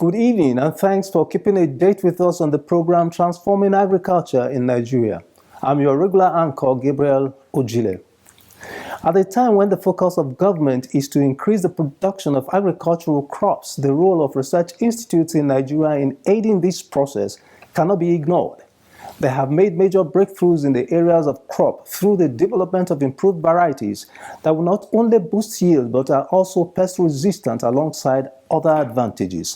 Good evening, and thanks for keeping a date with us on the program Transforming Agriculture in Nigeria. I'm your regular anchor, Gabriel Ojile. At a time when the focus of government is to increase the production of agricultural crops, the role of research institutes in Nigeria in aiding this process cannot be ignored. They have made major breakthroughs in the areas of crop through the development of improved varieties that will not only boost yield but are also pest resistant alongside other advantages.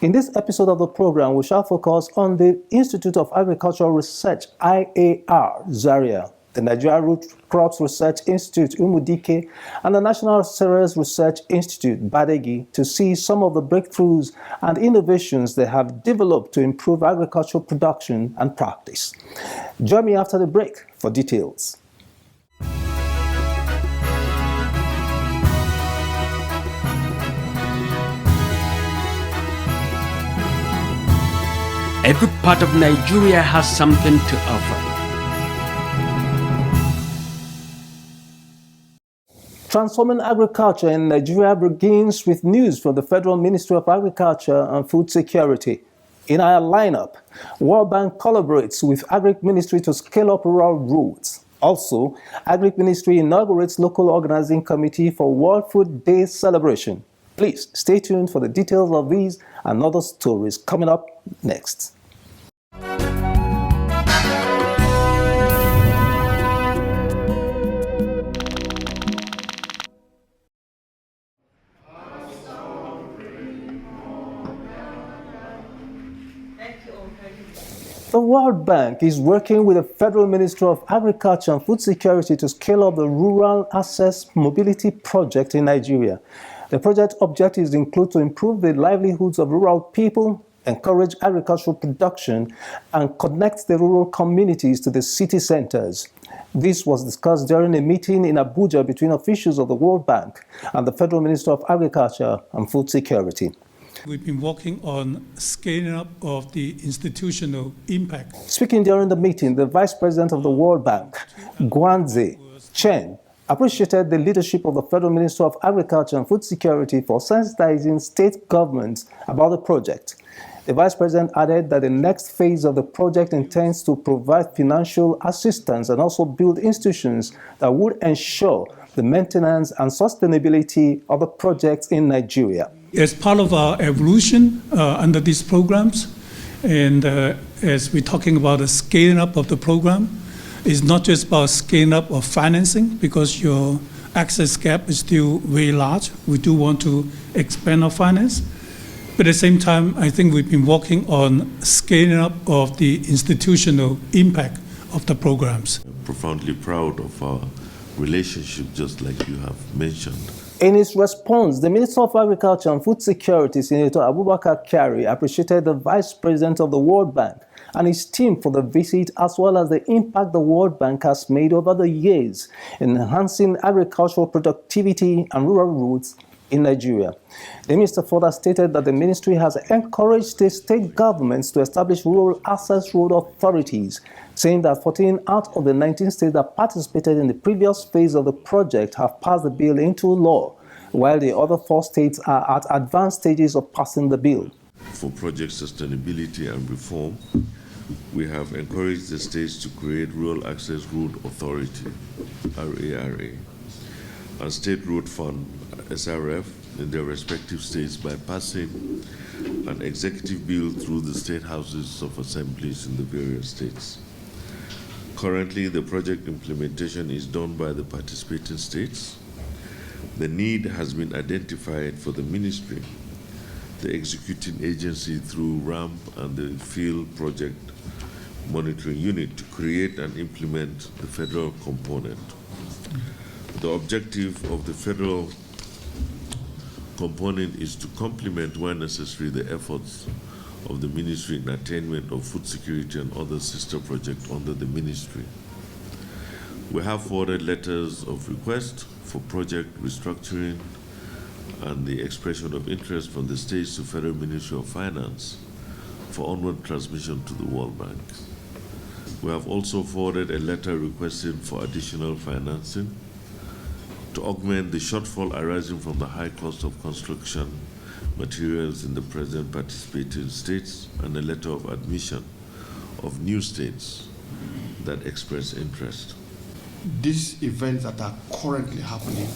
In this episode of the program, we shall focus on the Institute of Agricultural Research, IAR Zaria, the Nigeria Root Crops Research Institute, Umudike, and the National Cereals Research Institute, Badeggi, to see some of the breakthroughs and innovations they have developed to improve agricultural production and practice. Join me after the break for details. Every part of Nigeria has something to offer. Transforming agriculture in Nigeria begins with news from the Federal Ministry of Agriculture and Food Security. In our lineup, World Bank collaborates with Agric Ministry to scale up rural routes. Also, Agric Ministry inaugurates local organizing committee for World Food Day celebration. Please stay tuned for the details of these and other stories coming up next. The World Bank is working with the Federal Ministry of Agriculture and Food Security to scale up the Rural Access Mobility Project in Nigeria. The project objectives include to improve the livelihoods of rural people, encourage agricultural production, and connect the rural communities to the city centers. This was discussed during a meeting in Abuja between officials of the World Bank and the Federal Ministry of Agriculture and Food Security. We've been working on scaling up of the institutional impact. Speaking during the meeting, the Vice President of the World Bank, Guanze Chen, appreciated the leadership of the Federal Ministry of Agriculture and Food Security for sensitizing state governments about the project. The Vice President added that the next phase of the project intends to provide financial assistance and also build institutions that would ensure the maintenance and sustainability of the projects in Nigeria. As part of our evolution under these programs, and as we're talking about the scaling up of the program, it's not just about scaling up of financing, because your access gap is still very large. We do want to expand our finance. But at the same time, I think we've been working on scaling up of the institutional impact of the programs. I'm profoundly proud of our relationship, just like you have mentioned. In his response, the Minister of Agriculture and Food Security, Senator Abubakar Kyari, appreciated the Vice President of the World Bank and his team for the visit, as well as the impact the World Bank has made over the years in enhancing agricultural productivity and rural routes in Nigeria. The minister further stated that the ministry has encouraged the state governments to establish rural access road authorities, saying that 14 out of the 19 states that participated in the previous phase of the project have passed the bill into law, while the other 4 states are at advanced stages of passing the bill. For project sustainability and reform, we have encouraged the states to create Rural Access Road Authority, RARA, and State Road Fund, SRF, in their respective states by passing an executive bill through the state houses of assemblies in the various states. Currently, the project implementation is done by the participating states. The need has been identified for the ministry, the executing agency through RAMP and the Field Project Monitoring Unit to create and implement the federal component. The objective of the federal component is to complement, where necessary, the efforts of the ministry in attainment of food security and other sister projects under the ministry. We have forwarded letters of request for project restructuring and the expression of interest from the states to Federal Ministry of Finance for onward transmission to the World Bank. We have also forwarded a letter requesting for additional financing to augment the shortfall arising from the high cost of construction materials in the present participating states, and a letter of admission of new states that express interest. These events that are currently happening.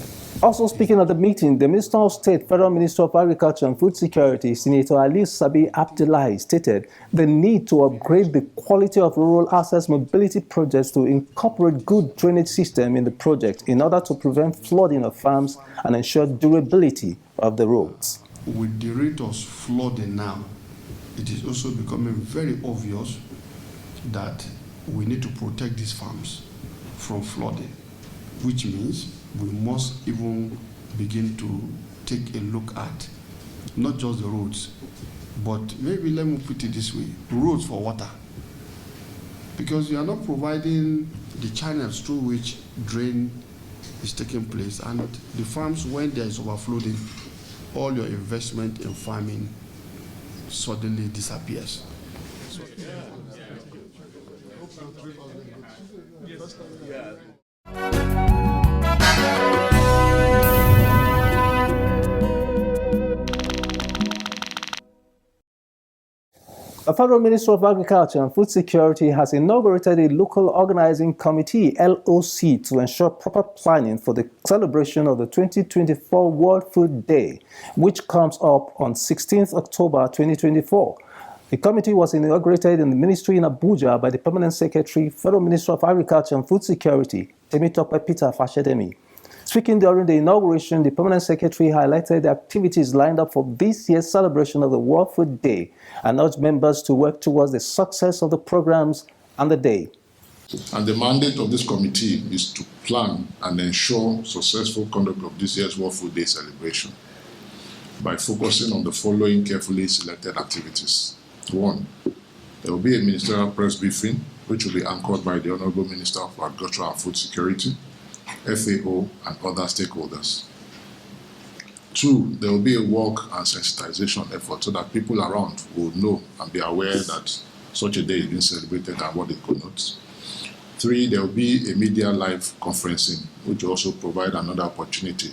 Also speaking at the meeting, the Minister of State, Federal Minister of Agriculture and Food Security, Senator Ali Sabi Abdullahi, stated the need to upgrade the quality of rural access mobility projects to incorporate good drainage system in the project in order to prevent flooding of farms and ensure durability of the roads. With the rate of flooding now, it is also becoming very obvious that we need to protect these farms from flooding, which means we must even begin to take a look at not just the roads, but maybe let me put it this way, roads for water. Because you are not providing the channels through which drain is taking place, and the farms, when there is overflowing, all your investment in farming suddenly disappears. The Federal Ministry of Agriculture and Food Security has inaugurated a local organizing committee, LOC, to ensure proper planning for the celebration of the 2024 World Food Day, which comes up on 16th October 2024. The committee was inaugurated in the ministry in Abuja by the Permanent Secretary, Federal Ministry of Agriculture and Food Security, Temitope Peter Fashedemi. Speaking during the inauguration, the Permanent Secretary highlighted the activities lined up for this year's celebration of the World Food Day and urged members to work towards the success of the programs and the day. And the mandate of this committee is to plan and ensure successful conduct of this year's World Food Day celebration by focusing on the following carefully selected activities. 1, there will be a ministerial press briefing, which will be anchored by the Honorable Minister of Agriculture and Food Security, FAO, and other stakeholders. 2, there will be a work and sensitization effort so that people around will know and be aware that such a day is being celebrated and what it connotes. 3, there will be a media live conferencing, which will also provide another opportunity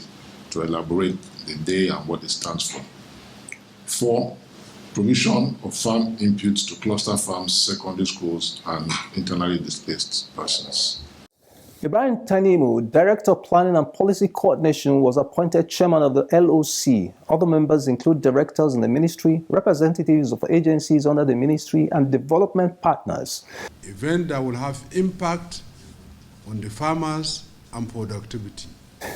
to elaborate the day and what it stands for. 4, provision of farm inputs to cluster farms, secondary schools, and internally displaced persons. Ibrahim Tanimu, Director of Planning and Policy Coordination, was appointed Chairman of the LOC. Other members include directors in the ministry, representatives of agencies under the ministry, and development partners. Event that will have impact on the farmers and productivity.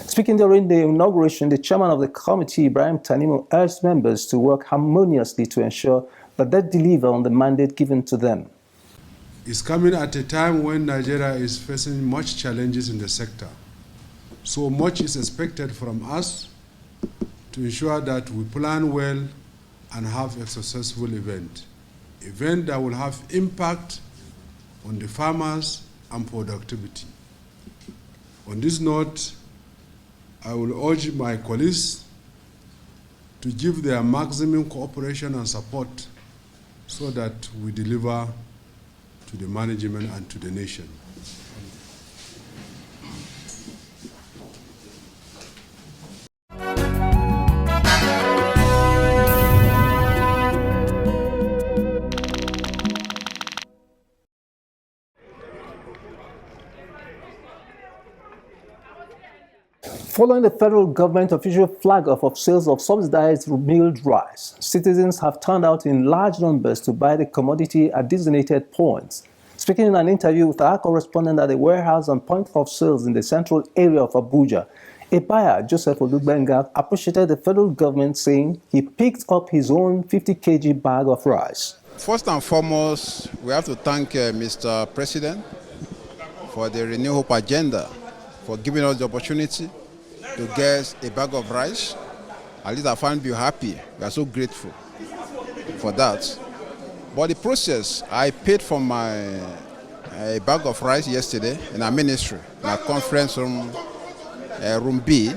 Speaking during the inauguration, the chairman of the committee, Ibrahim Tanimu, urged members to work harmoniously to ensure that they deliver on the mandate given to them. It's coming at a time when Nigeria is facing much challenges in the sector. So much is expected from us to ensure that we plan well and have a successful event. Event that will have impact on the farmers and productivity. On this note, I will urge my colleagues to give their maximum cooperation and support so that we deliver to the management and to the nation. Following the federal government official flag-off of sales of subsidized milled rice, citizens have turned out in large numbers to buy the commodity at designated points. Speaking in an interview with our correspondent at the warehouse and point of sales in the central area of Abuja, a buyer, Joseph Olubenga, appreciated the federal government, saying he picked up his own 50 kg bag of rice. First and foremost, we have to thank Mr. President for the Renew Hope agenda, for giving us the opportunity to get a bag of rice. At least I find you happy. We are so grateful for that. But the process, I paid for my a bag of rice yesterday in our ministry, in our conference room, room B.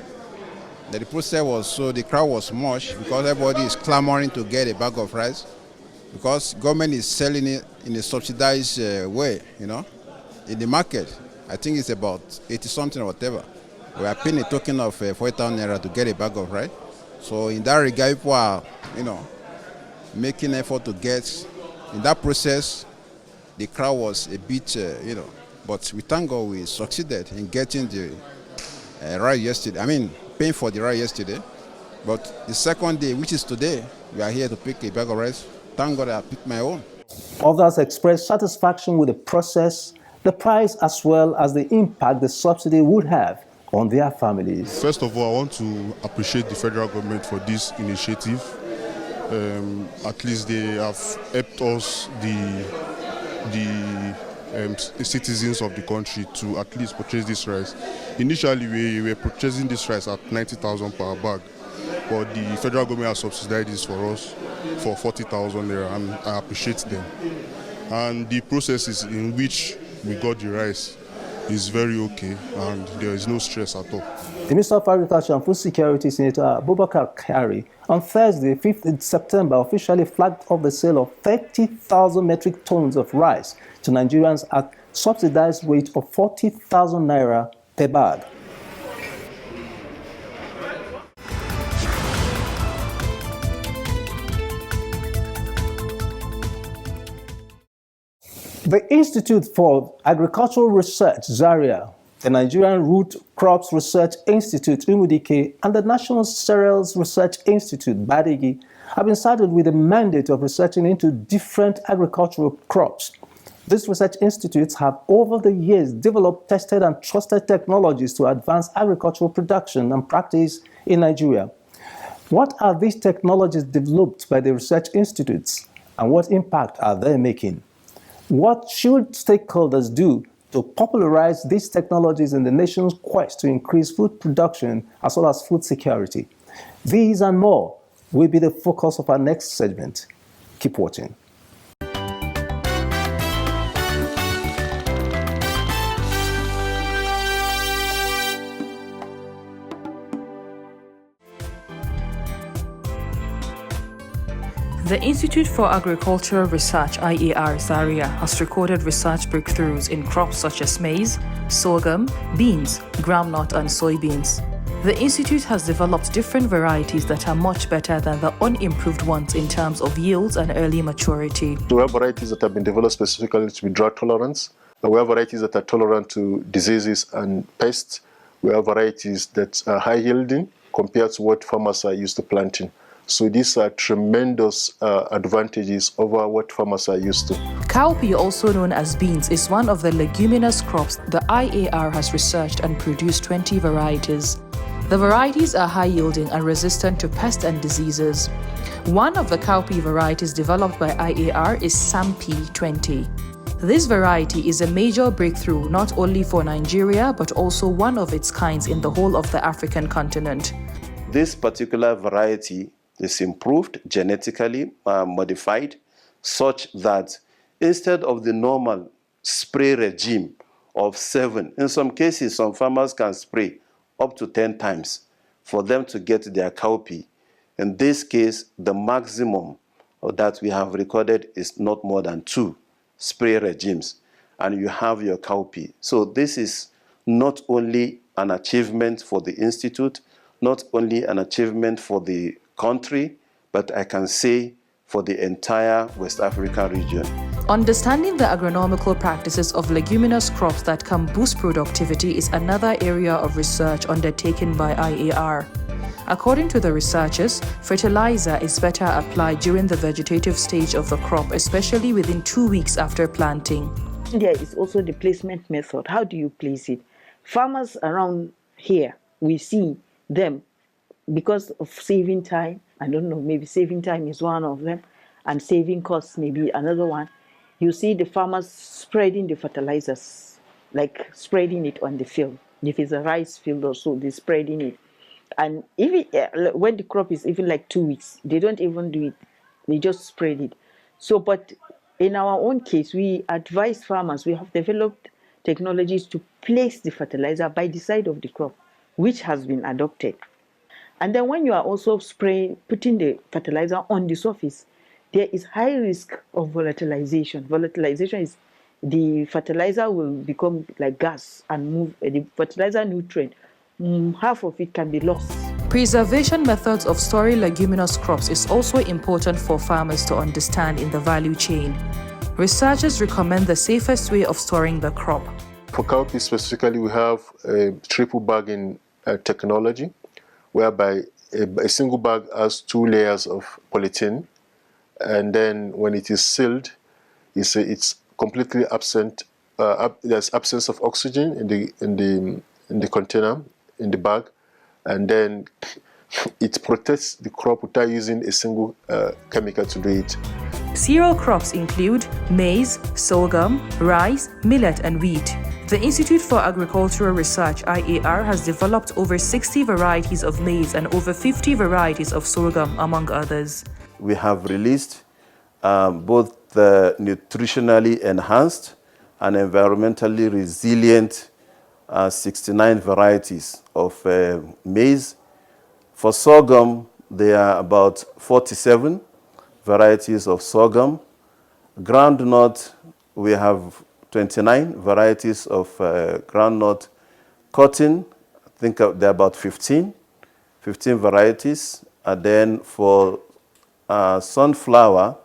The process was so the crowd was much because everybody is clamoring to get a bag of rice because government is selling it in a subsidized way, you know, in the market. I think it's about 80 something or whatever. We are paying a token of 4,000 naira to get a bag of rice. So in that regard, people are, making effort to get. In that process, the crowd was a bit, but we thank God we succeeded in getting the ride yesterday. I mean, paying for the ride yesterday. But the second day, which is today, we are here to pick a bag of rice. Thank God I picked my own. Others expressed satisfaction with the process, the price, as well as the impact the subsidy would have on their families. First of all, I want to appreciate the federal government for this initiative. At least they have helped us, the citizens of the country, to at least purchase this rice. Initially, we were purchasing this rice at 90,000 per bag, but the federal government has subsidized this for us for 40,000 naira, and I appreciate them. And the processes in which we got the rice is very okay, and there is no stress at all. The Minister of Agriculture and Food Security, Senator Abubakar Kari, on Thursday, 5th September, officially flagged off the sale of 30,000 metric tons of rice to Nigerians at subsidized rate of 40,000 naira per bag. The Institute for Agricultural Research, Zaria, the Nigerian Root Crops Research Institute, Umudike, and the National Cereals Research Institute, Badeggi, have been saddled with the mandate of researching into different agricultural crops. These research institutes have over the years developed, tested, and trusted technologies to advance agricultural production and practice in Nigeria. What are these technologies developed by the research institutes, and what impact are they making? What should stakeholders do to popularize these technologies in the nation's quest to increase food production as well as food security? These and more will be the focus of our next segment. Keep watching. The Institute for Agricultural Research, IAR Zaria, has recorded research breakthroughs in crops such as maize, sorghum, beans, groundnut, and soybeans. The Institute has developed different varieties that are much better than the unimproved ones in terms of yields and early maturity. We have varieties that have been developed specifically to be drought tolerance. We have varieties that are tolerant to diseases and pests. We have varieties that are high yielding compared to what farmers are used to planting. So these are tremendous advantages over what farmers are used to. Cowpea, also known as beans, is one of the leguminous crops. The IAR has researched and produced 20 varieties. The varieties are high-yielding and resistant to pests and diseases. One of the cowpea varieties developed by IAR is Sampi 20. This variety is a major breakthrough not only for Nigeria but also one of its kinds in the whole of the African continent. This particular variety is improved, genetically modified, such that instead of the normal spray regime of 7, in some cases, some farmers can spray up to 10 times for them to get their cowpea. In this case, the maximum that we have recorded is not more than 2 spray regimes, and you have your cowpea. So this is not only an achievement for the Institute, not only an achievement for the country, but I can say for the entire West Africa region. Understanding the agronomical practices of leguminous crops that can boost productivity is another area of research undertaken by IAR. According to the researchers, fertilizer is better applied during the vegetative stage of the crop, especially within 2 weeks after planting. There is also the placement method. How do you place it? Farmers around here, we see them, because of saving time, I don't know, maybe saving time is one of them, and saving costs maybe another one. You see the farmers spreading the fertilizers, like spreading it on the field. If it's a rice field or so, they're spreading it. And even when the crop is even like 2 weeks, they don't even do it. They just spread it. So, but in our own case, we advise farmers, we have developed technologies to place the fertilizer by the side of the crop, which has been adopted. And then when you are also putting the fertilizer on the surface, there is high risk of volatilization. Volatilization is the fertilizer will become like gas and move, the fertilizer nutrient, half of it can be lost Preservation methods of storing leguminous crops is also important for farmers to understand in the value chain. Researchers recommend the safest way of storing the crop. For cowpea specifically, we have a triple bagging technology, whereby a single bag has 2 layers of polythene, and then when it is sealed, it's completely absent. There's absence of oxygen in the container, in the bag, and then it protects the crop without using a single chemical to do it. Cereal crops include maize, sorghum, rice, millet, and wheat. The Institute for Agricultural Research, IAR, has developed over 60 varieties of maize and over 50 varieties of sorghum, among others. We have released both the nutritionally enhanced and environmentally resilient 69 varieties of maize. For sorghum, there are about 47 varieties of sorghum. Groundnut, we have 29 varieties of groundnut. Cotton, I think there are about 15 varieties. And then for sunflower,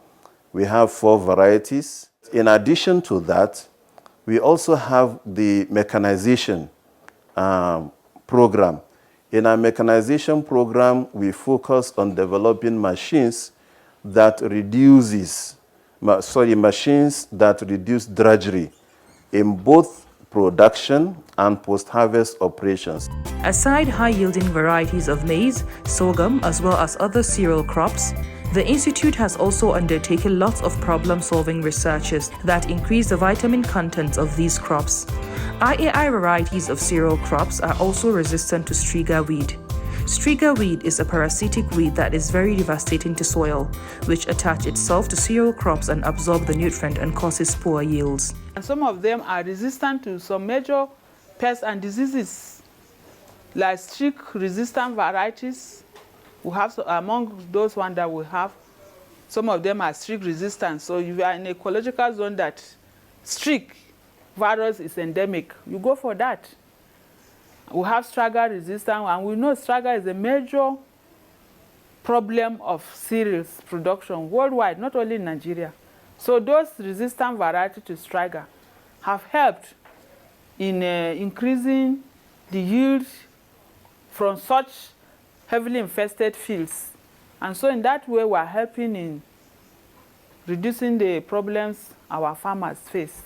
we have 4 varieties. In addition to that, we also have the mechanization program. In our mechanization program, we focus on developing machines that reduce drudgery in both production and post-harvest operations. Aside high-yielding varieties of maize, sorghum, as well as other cereal crops, the Institute has also undertaken lots of problem-solving researches that increase the vitamin content of these crops. IAI varieties of cereal crops are also resistant to striga weed. Striga weed is a parasitic weed that is very devastating to soil, which attach itself to cereal crops and absorb the nutrient and causes poor yields. And some of them are resistant to some major pests and diseases, like strict-resistant varieties. We have, among those ones that we have, some of them are strict-resistant. So if you are in an ecological zone that strict virus is endemic, you go for that. We have striga resistant, and we know striga is a major problem of cereals production worldwide, not only in Nigeria. So those resistant varieties to striga have helped in increasing the yield from such heavily infested fields. And so in that way, we are helping in reducing the problems our farmers face.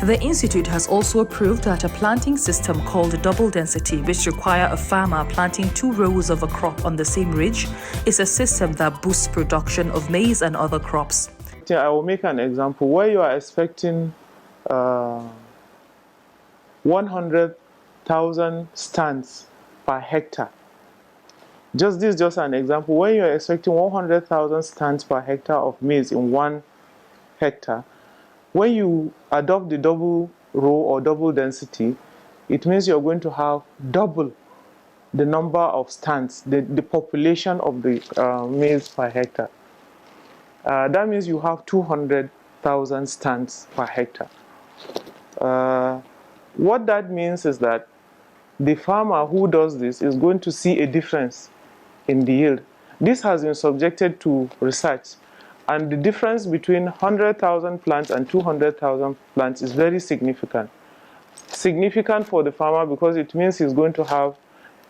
The Institute has also proved that a planting system called double density, which requires a farmer planting 2 rows of a crop on the same ridge, is a system that boosts production of maize and other crops. I will make an example where you are expecting 100,000 stands per hectare. This is just an example. When you are expecting 100,000 stands per hectare of maize in 1 hectare, when you adopt the double row or double density, it means you're going to have double the number of stands, the population of the maize per hectare. That means you have 200,000 stands per hectare. What that means is that the farmer who does this is going to see a difference in the yield. This has been subjected to research, and the difference between 100,000 plants and 200,000 plants is very significant. Significant for the farmer because it means he's going to have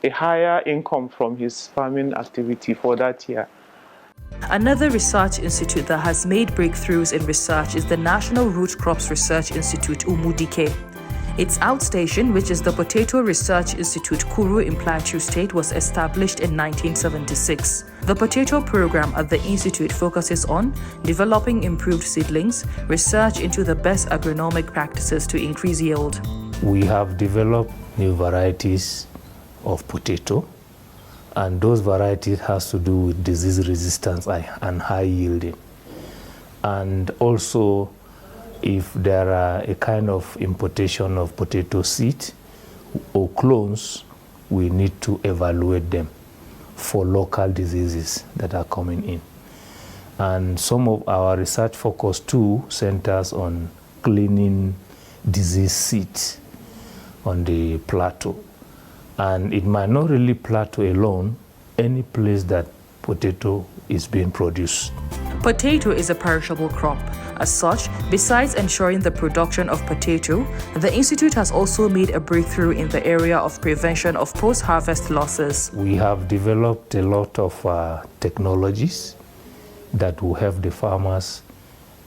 a higher income from his farming activity for that year. Another research institute that has made breakthroughs in research is the National Root Crops Research Institute, Umudike. Its outstation, which is the Potato Research Institute Kuru in Plateau State, was established in 1976. The potato program at the institute focuses on developing improved seedlings, research into the best agronomic practices to increase yield. We have developed new varieties of potato, and those varieties has to do with disease resistance and high yielding. And also, if there are a kind of importation of potato seed or clones, we need to evaluate them for local diseases that are coming in. And some of our research focus too centers on cleaning disease seeds on the plateau. And it might not really plateau alone, any place that potato is being produced. Potato is a perishable crop. As such, besides ensuring the production of potato, the Institute has also made a breakthrough in the area of prevention of post-harvest losses. We have developed a lot of technologies that will help the farmers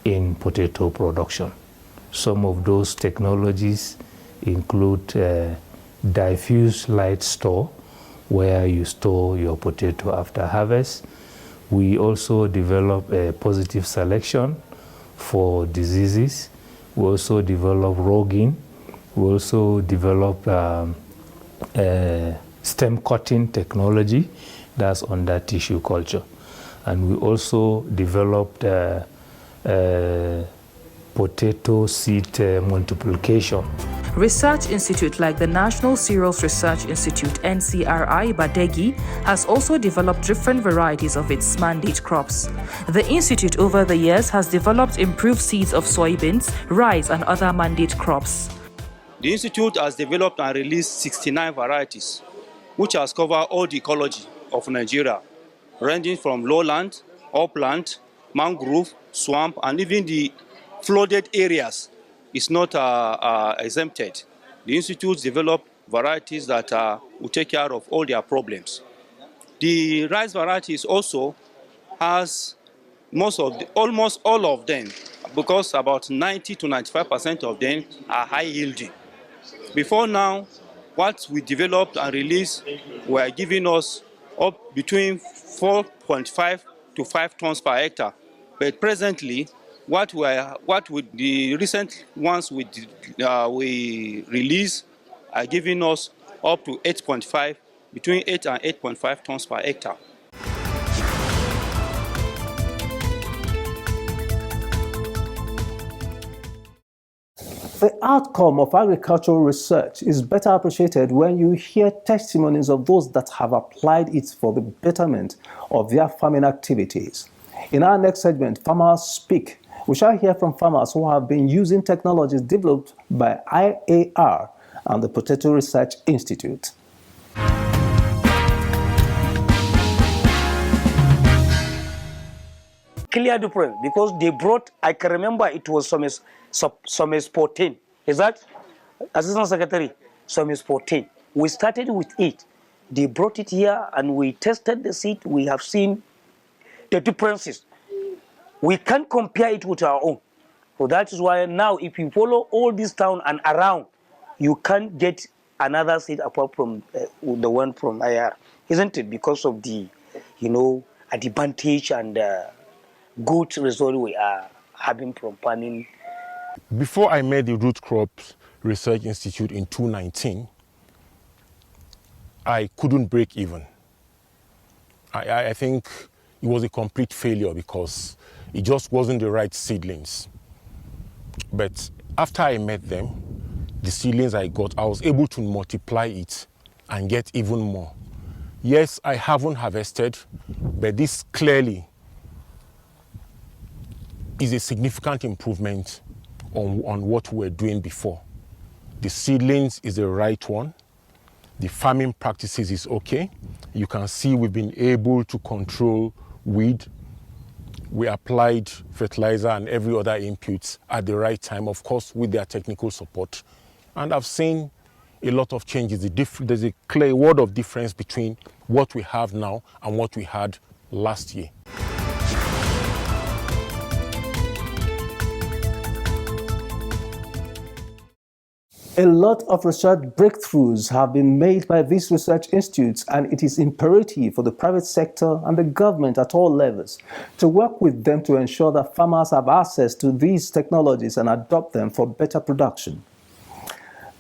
in potato production. Some of those technologies include diffuse light store, where you store your potato after harvest. We also develop a positive selection for diseases. We also develop roguing. We also develop stem cutting technology that's under tissue culture. And we also developed potato seed multiplication. Research institute like the National Cereals Research Institute NCRI Badeggi has also developed different varieties of its mandate crops. The institute over the years has developed improved seeds of soybeans, rice and other mandate crops. The institute has developed and released 69 varieties, which has covered all the ecology of Nigeria, ranging from lowland, upland, mangrove, swamp, and even the flooded areas is not exempted. The institute developed varieties that will take care of all their problems. The rice varieties also has almost all of them, because about 90 to 95% of them are high yielding. Before now, what we developed and released were giving us up between 4.5 to 5 tons per hectare. But presently, what with the recent ones we release are giving us up to 8.5, between 8 and 8.5 tons per hectare. The outcome of agricultural research is better appreciated when you hear testimonies of those that have applied it for the betterment of their farming activities. In our next segment, Farmers Speak, we shall hear from farmers who have been using technologies developed by IAR and the Potato Research Institute. Clear difference, because they brought, I can remember it was some 14. Is that, Assistant Secretary? Some 14. We started with 8. They brought it here and we tested the seed. We have seen the differences. We can't compare it with our own. So that is why now if you follow all this town and around, you can't get another seed apart from the one from IR, isn't it? Because of the, advantage and good result we are having from farming. Before I made the Root Crops Research Institute in 2019, I couldn't break even. I think it was a complete failure because it just wasn't the right seedlings. But after I met them, the seedlings I got, I was able to multiply it and get even more. Yes, I haven't harvested, but this clearly is a significant improvement on what we were doing before. The seedlings is the right one. The farming practices is okay. You can see we've been able to control weed. We applied fertilizer and every other inputs at the right time, of course, with their technical support. And I've seen a lot of changes. There's a clear word of difference between what we have now and what we had last year. A lot of research breakthroughs have been made by these research institutes, and it is imperative for the private sector and the government at all levels to work with them to ensure that farmers have access to these technologies and adopt them for better production.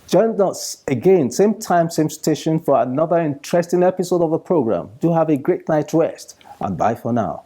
Join us again, same time, same station, for another interesting episode of the program. Do have a great night rest, and bye for now.